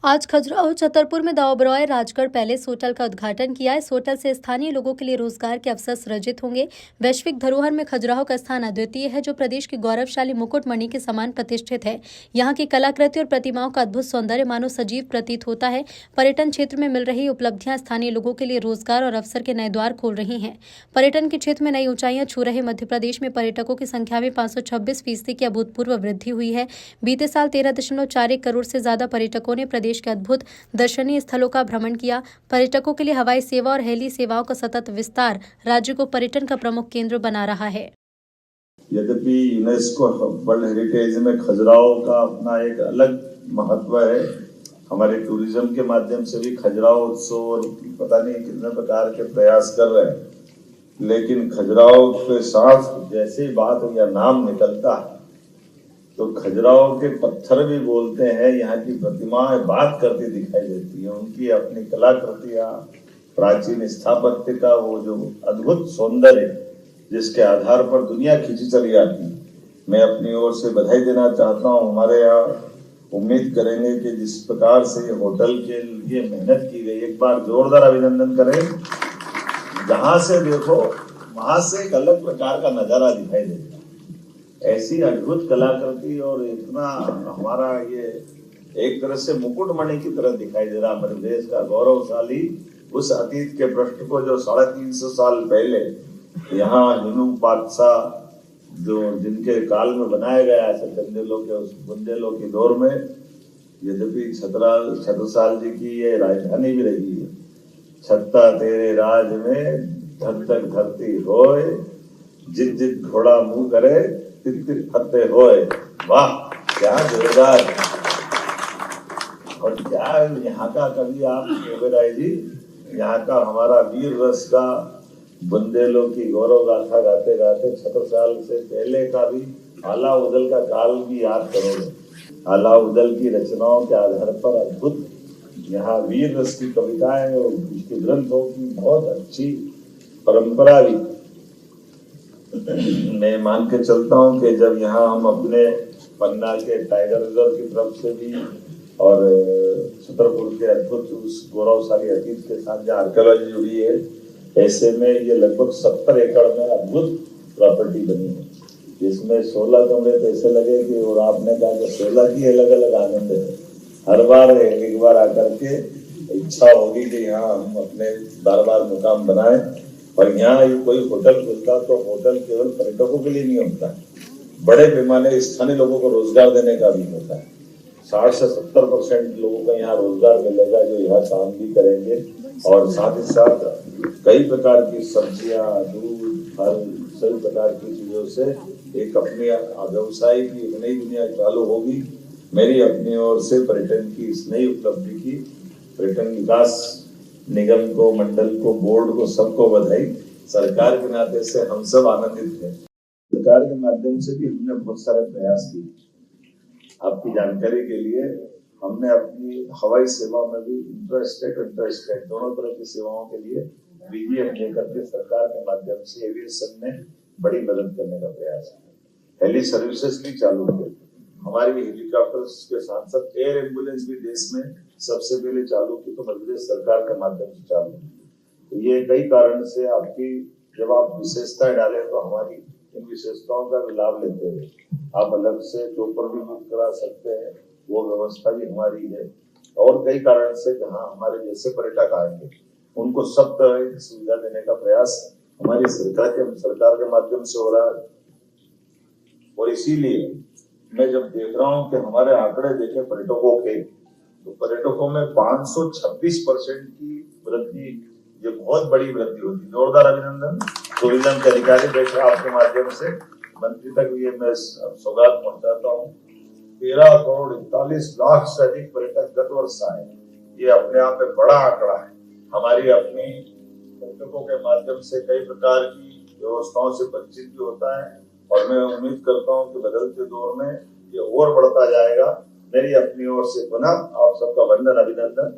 आज खजुराहो छतरपुर में the Oberoi Rajgarh palace hotel का उद्घाटन किया। इस होटल से स्थानीय लोगों के लिए रोजगार के अवसर सृजित होंगे। वैश्विक धरोहर में खजुराहो का स्थान अद्वितीय है, जो प्रदेश की गौरवशाली मुकुटमणि के समान प्रतिष्ठित है। यहाँ की कलाकृति और प्रतिमाओं का अद्भुत सौंदर्य मानो सजीव प्रतीत होता है। पर्यटन क्षेत्र में मिल रही उपलब्धियां स्थानीय लोगों के लिए रोजगार और अवसर के नए द्वार खोल रही हैं। पर्यटन के क्षेत्र में नई ऊंचाइयां छू रहे मध्य प्रदेश में पर्यटकों की संख्या में 526% की अभूतपूर्व वृद्धि हुई है। बीते साल 13.41 करोड़ से ज्यादा पर्यटकों ने प्रदेश के अद्भुत दर्शनीय स्थलों का भ्रमण किया। पर्यटकों के लिए हवाई सेवा और हेली सेवाओं का सतत विस्तार राज्य को पर्यटन का प्रमुख केंद्र बना रहा है। यद्यपि यूनेस्को वर्ल्ड हेरिटेज में खजुराहो का अपना एक अलग महत्व है। हमारे टूरिज्म के माध्यम से भी खजुराहो उत्सव और पता नहीं कितने प्रकार के प्रयास कर रहे हैं, लेकिन खजुराहो के साथ जैसे ही बात या नाम निकलता है तो खजुराहो के पत्थर भी बोलते हैं। यहाँ की प्रतिमाएं बात करती दिखाई देती है। उनकी अपनी कलाकृतियां, प्राचीन स्थापत्य का वो जो अद्भुत सौंदर्य जिसके आधार पर दुनिया खींची चली जाती है। मैं अपनी ओर से बधाई देना चाहता हूँ। हमारे यहाँ उम्मीद करेंगे कि जिस प्रकार से होटल के लिए मेहनत की गई, एक बार जोरदार अभिनंदन करें। जहां से देखो वहां से एक अलग प्रकार का नजारा दिखाई देता है। ऐसी अद्भुत कलाकृति और इतना हमारा ये एक तरह से मुकुटमणि की तरह दिखाई दे रहा हमारे देश का गौरवशाली उस अतीत के पृष्ठ को जो 350 साल पहले यहाँ हिंदू बादशाह जो जिनके काल में बनाया गया है चंदेलों के उस बुंदेलों की दौर में। यद्यपि छत्रसाल जी की ये राजधानी भी रही है। छत्ता तेरे राज में धर तक धरती होए, जित जित घोड़ा मुंह करे तित तित फते होए। वाह, क्या जोरदार। और क्या यहाँ का कवि आप ओबेरॉय जी, यहाँ का हमारा वीर रस का बुंदेलों की गौरव गाथा गाते गाते छत्रसाल से पहले का भी अलाउद्दीन का काल भी याद करोगे। अलाउद्दीन की रचनाओं के आधार पर अद्भुत यहाँ वीर रस की कविताएं और उसके ग्रंथों की बहुत अच्छी परंपरा भी। मैं मान के चलता हूँ कि जब यहाँ हम अपने पन्ना के टाइगर रिजर्व की तरफ से भी और छतरपुर के अद्भुत उस गौरवशाली अतीत के साथ जहाँ आर्कियोलॉजी जुड़ी है, ऐसे में ये लगभग 70 एकड़ में अद्भुत प्रॉपर्टी बनी है, जिसमें 16 कमरे तो ऐसे लगे कि, और आपने कहा कि 16 की अलग अलग आनंद है। हर बार एक बार आकर के इच्छा होगी कि यहाँ हम अपने बार बार मुकाम बनाए। और यहाँ कोई होटल खुलता तो होटल केवल पर्यटकों के लिए नहीं होता, बड़े पैमाने स्थानीय लोगों को रोजगार देने का भी होता है। 60 से 70% लोगों को यहाँ रोजगार मिलेगा जो यहाँ काम भी करेंगे, और साथ ही साथ कई प्रकार की सब्जियां, दूध, फल, सभी प्रकार की चीजों से एक अपनी व्यवसाय की एक नई दुनिया चालू होगी। मेरी अपनी ओर से पर्यटन की इस नई उपलब्धि की पर्यटन विकास निगम को, मंडल को, बोर्ड को, सबको बधाई। सरकार के नाते से हम सब आनंदित हैं। सरकार के माध्यम से भी हमने बहुत सारे प्रयास किए। आपकी जानकारी के लिए हमने अपनी हवाई सेवा में भी इंटरस्टेट दोनों तरह की सेवाओं के लिए VGF लेकर के सरकार के माध्यम से एविएशन में बड़ी मदद करने का प्रयास है। हेली सर्विसेज भी चालू हुए। हमारी हेलीकॉप्टर्स के साथ साथ एयर एम्बुलेंस भी देश में सबसे पहले चालू की तो मध्य प्रदेश सरकार के माध्यम से चालू। तो ये कई कारण से आपकी जब आप विशेषताएं डालें तो हमारी इन विशेषताओं का भी लाभ लेते हैं। आप अलग से चौपर भी बुक करा सकते हैं, वो व्यवस्था भी हमारी है। और कई कारण से जहाँ हमारे जैसे पर्यटक आएंगे उनको सब तरह की सुविधा देने का प्रयास हमारी सरकार के माध्यम से हो रहा है। और इसीलिए मैं जब देख रहा हूँ कि हमारे आंकड़े देखे पर्यटकों के, तो पर्यटकों में 526% की वृद्धि, ये बहुत बड़ी वृद्धि होती है। जोरदार अभिनंदन। टूरिज्म के अधिकारी बैठे आपके माध्यम से मंत्री तक ये मैं सौगात पहुंचाता हूँ। 13 करोड़ 41 लाख से अधिक पर्यटक गत वर्ष आए। ये अपने आप में बड़ा आंकड़ा है। हमारी अपनी पर्यटकों के माध्यम से कई प्रकार की व्यवस्थाओं से परिचित भी होता है, और मैं उम्मीद करता हूँ कि बदलते दौर में ये और बढ़ता जाएगा। मेरी अपनी ओर से पुनः आप सबका वंदन, अभिनंदन।